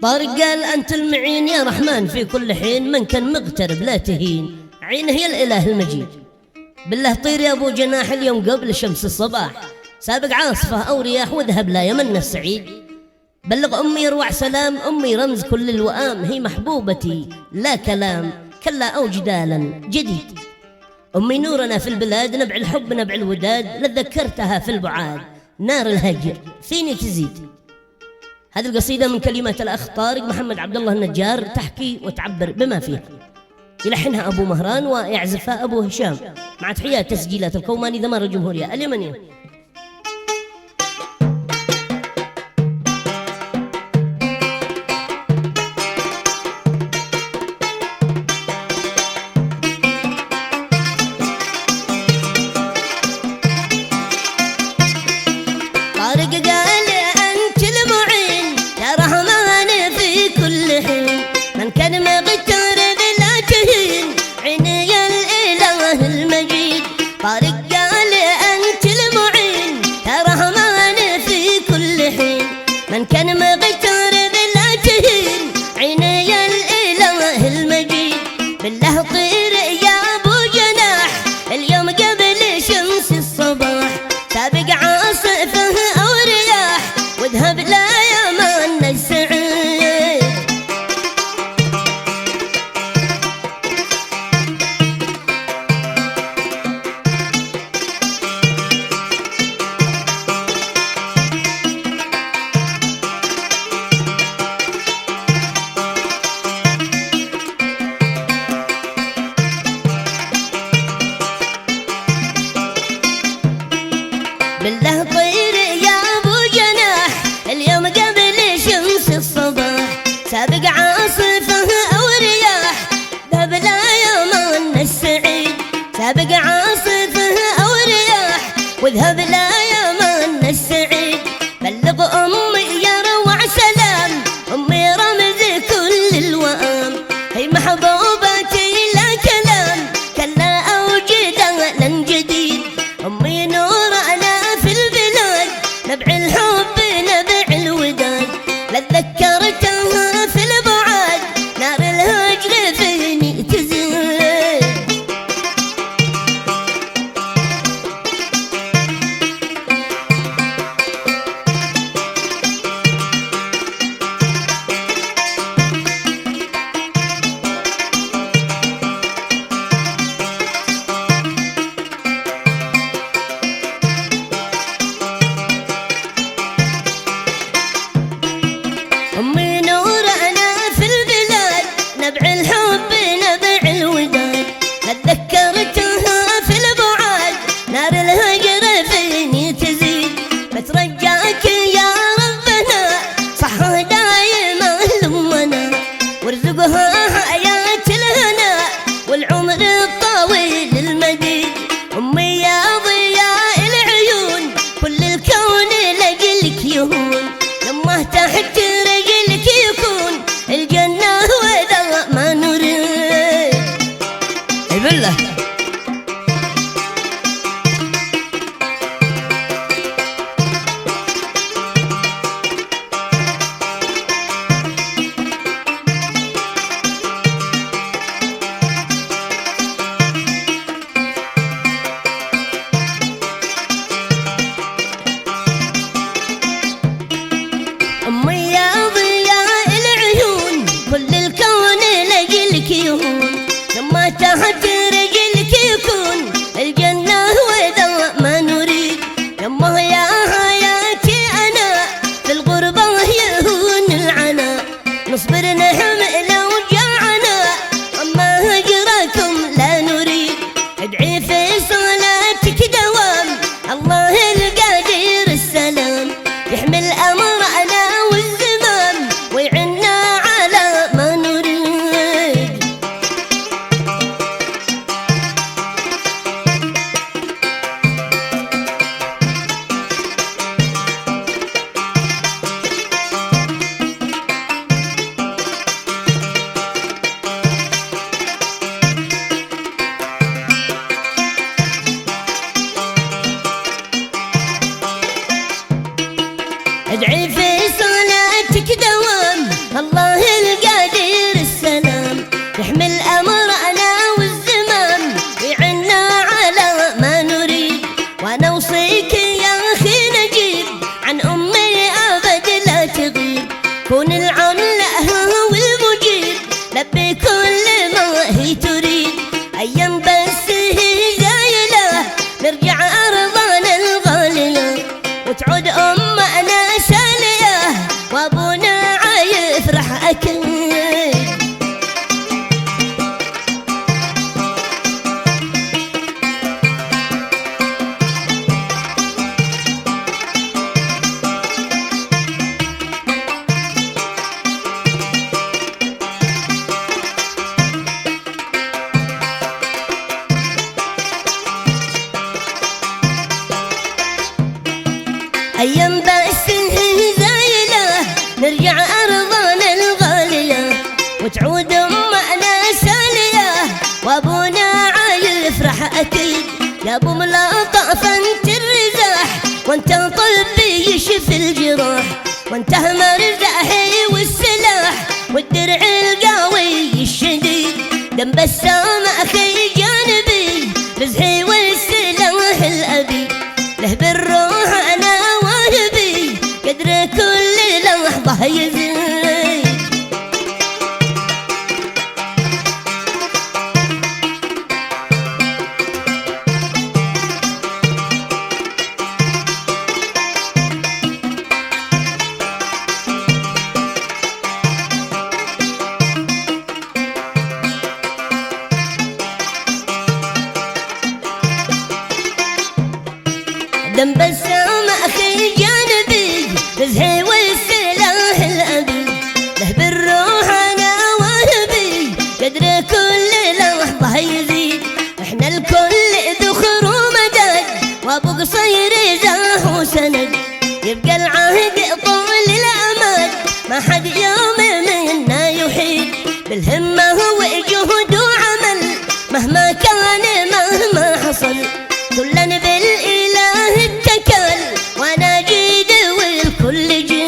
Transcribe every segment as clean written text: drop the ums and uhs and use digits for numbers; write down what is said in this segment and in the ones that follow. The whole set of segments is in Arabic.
طارق قال أنت المعين يا رحمن في كل حين، من كان مغترب لا تهين، عينه هي الإله المجيد. بالله طير يا أبو جناح اليوم قبل شمس الصباح، سابق عاصفة أو رياح واذهب لا يمن السعيد. بلغ أمي روع سلام، أمي رمز كل الوئام، هي محبوبتي لا كلام كلا أو جدالا جديد. أمي نورنا في البلاد، نبع الحب نبع الوداد، لذكرتها في البعاد نار الهجر فيني تزيد. هذه القصيدة من كلمات الأخ طارق محمد عبد الله النجار، تحكي وتعبر بما فيها. يلحنها أبو مهران ويعزفها أبو هشام، مع تحيات تسجيلات الكوماني ذمار الجمهورية اليمنية. بالله طير يا أبو جناح اليوم قبل شمس الصباح، سابق عاصفة أو رياح ذهب لا يمن السعيد. سابق عاصفة أو رياح وذهب لا يمن السعيد. بلغ أمي يا روع سلام، أمي رمز كل الوئام، هي محبوبتي لا كلام كلا أو جدالا جديد. أمي نور نبع الحب نبع الوداد، لذكرتها في البعاد نار الهجر فيني تزيد. أمي نور أنا في البلاد نبع الحب نبع الوداد، لذكرتها في البعاد نار الهجر فيني تزيد. بترجاك يا ربنا صحة دايما لأمنا، وارزقها حياة الهنا والعمر الطويل المديد. أمي يا ضياء العيون كل الكون لجلك يهون، لما تحت رجلك يكون الجنة وإذا ما نريد. أي بالله أمي يا ضياء العيون كل الكون لجلك يهون، لما تحت رجلك يكون الجنة وإذا ما نريد. لما يا حياتي أنا في الغربة يهون العنا، نصبر نحمل وجعنا أما هجركم لا نريد. ادعي في صلاتك دوام الله القادر السلام، يحمل أمرنا والزمام ويعنا على ما نريد. وتعود أمنا سالية وأبونا عايل يفرح أكيد. يا أبو ملاطف أنت الرزاح وأنت طبي يشفي الجراح، وأنت مرزاحي والسلاح والدرع القوي الشديد. دم بسام أخي جانبي رزحي والسلاح الأبي، له بالروح أنا واهبي قدر كل لحظة يزيد. دم بسام أخي جانبي رزحي والسلاح الأبي، له بالروح أنا واهبي قدر كل لحظة يزيد. احنا الكل ذخر ومدد وابو قصير زاح وسند، يبقى العهد طول الأمد ما حد يوم منا يحيد. بالهمة وجهد وعمل مهما كان مهما حصل، كلنا بالإله اتكل وانا جيد والكل جيد.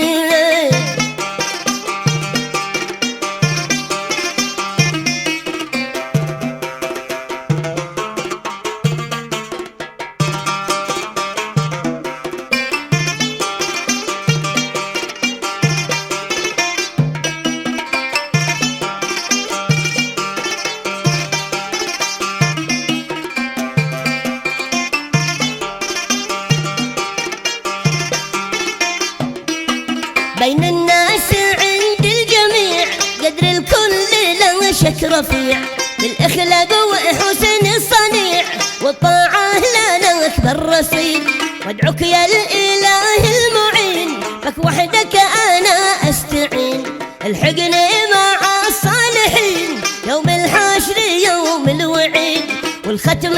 بين الناس عند الجميع قدر الكل له شك رفيع، بالإخلاق وحسن الصنيع والطاعة لنا أكبر رصيد. وادعوك يا الإله المعين بك وحدك أنا أستعين، الحقني مع الصالحين يوم الحشر يوم الوعيد. والختم